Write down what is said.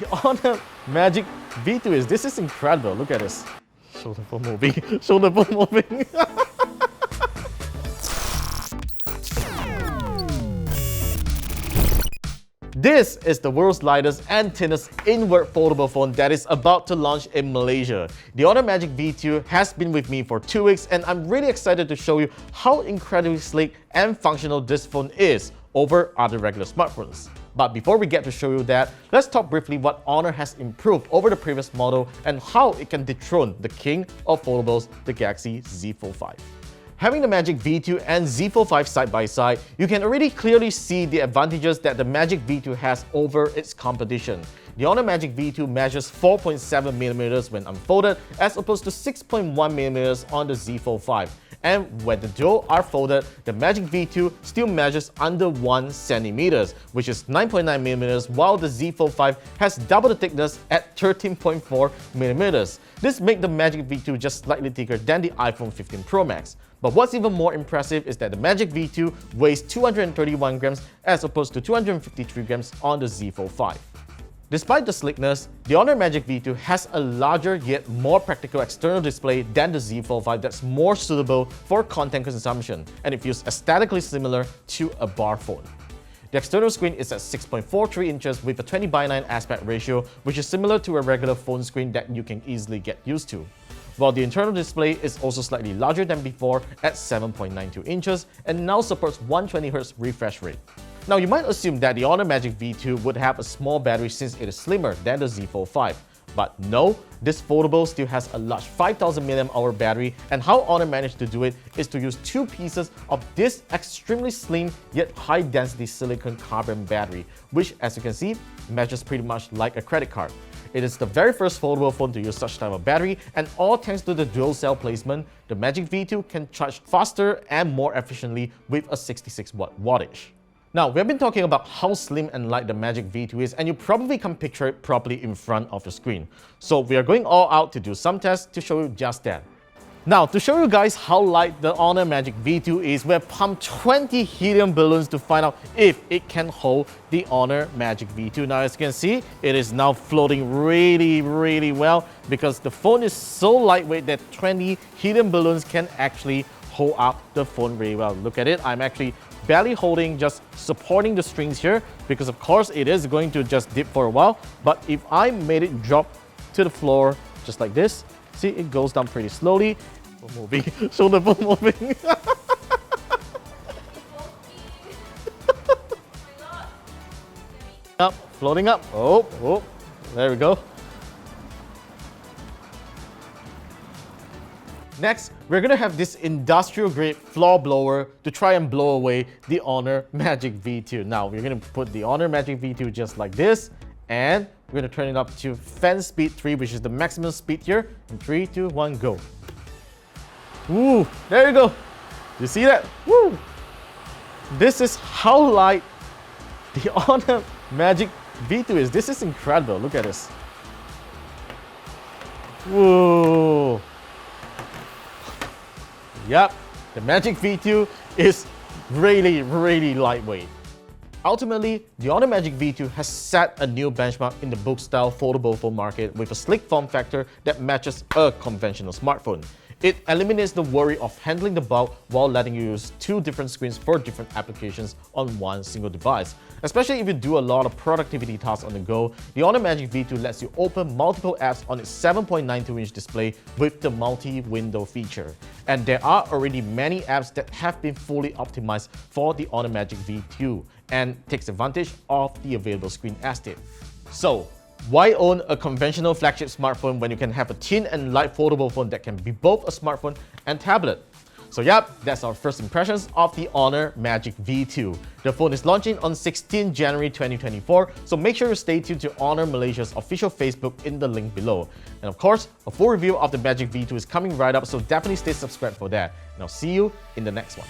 The Honor Magic V2 is, this is incredible. Look at this. Shoulder phone moving. Shoulder phone moving. This is the world's lightest and thinnest inward foldable phone that is about to launch in Malaysia. The Honor Magic V2 has been with me for 2 weeks and I'm really excited to show you how incredibly sleek and functional this phone is over other regular smartphones. But before we get to show you that, let's talk briefly what Honor has improved over the previous model and how it can dethrone the king of foldables, the Galaxy Z Fold 5. Having the Magic V2 and Z Fold 5 side by side, you can already clearly see the advantages that the Magic V2 has over its competition. The Honor Magic V2 measures 4.7mm when unfolded as opposed to 6.1mm on the Z Fold 5. And when the dual are folded, the Magic V2 still measures under 1cm, which is 9.9mm, while the Z Fold 5 has double the thickness at 13.4mm. This makes the Magic V2 just slightly thicker than the iPhone 15 Pro Max. But what's even more impressive is that the Magic V2 weighs 231 grams as opposed to 253 grams on the Z Fold 5. Despite the sleekness, the Honor Magic V2 has a larger yet more practical external display than the Z Fold 5 that's more suitable for content consumption, and it feels aesthetically similar to a bar phone. The external screen is at 6.43 inches with a 20:9 aspect ratio, which is similar to a regular phone screen that you can easily get used to. While the internal display is also slightly larger than before at 7.92 inches and now supports 120Hz refresh rate. Now you might assume that the Honor Magic V2 would have a small battery since it is slimmer than the Z Fold 5. But no, this foldable still has a large 5000 mAh battery, and how Honor managed to do it is to use two pieces of this extremely slim yet high density silicon carbon battery, which as you can see, measures pretty much like a credit card. It is the very first foldable phone to use such type of battery, and all thanks to the dual cell placement, the Magic V2 can charge faster and more efficiently with a 66W wattage. Now, we have been talking about how slim and light the Magic V2 is, and you probably can't picture it properly in front of the screen. So we are going all out to do some tests to show you just that. Now, to show you guys how light the Honor Magic V2 is, we have pumped 20 helium balloons to find out if it can hold the Honor Magic V2. Now, as you can see, it is now floating really well because the phone is so lightweight that 20 helium balloons can actually hold up the phone really well. Look at it, I'm actually barely holding, just supporting the strings here because of course it is going to just dip for a while. But if I made it drop to the floor just like this, see, it goes down pretty slowly. Moving, shoulder moving. Up, floating up. Oh, there we go. Next, we're gonna have this industrial grade floor blower to try and blow away the Honor Magic V2. Now, we're gonna put the Honor Magic V2 just like this, and we're gonna turn it up to fan speed 3, which is the maximum speed here. In 3, 2, 1, go. Ooh, there you go. You see that? Woo! This is how light the Honor Magic V2 is. This is incredible. Look at this. Whoa! Yep, the Magic V2 is really lightweight. Ultimately, the Honor Magic V2 has set a new benchmark in the book-style foldable phone market with a sleek form factor that matches a conventional smartphone. It eliminates the worry of handling the bulk while letting you use two different screens for different applications on one single device. Especially if you do a lot of productivity tasks on the go, the Honor Magic V2 lets you open multiple apps on its 7.92-inch display with the multi-window feature. And there are already many apps that have been fully optimized for the Honor Magic V2 and takes advantage of the available screen estate. So, why own a conventional flagship smartphone when you can have a thin and light foldable phone that can be both a smartphone and tablet? So yep, that's our first impressions of the Honor Magic V2. The phone is launching on 16 January 2024, so make sure you stay tuned to Honor Malaysia's official Facebook in the link below. And of course, a full review of the Magic V2 is coming right up, so definitely stay subscribed for that. And I'll see you in the next one.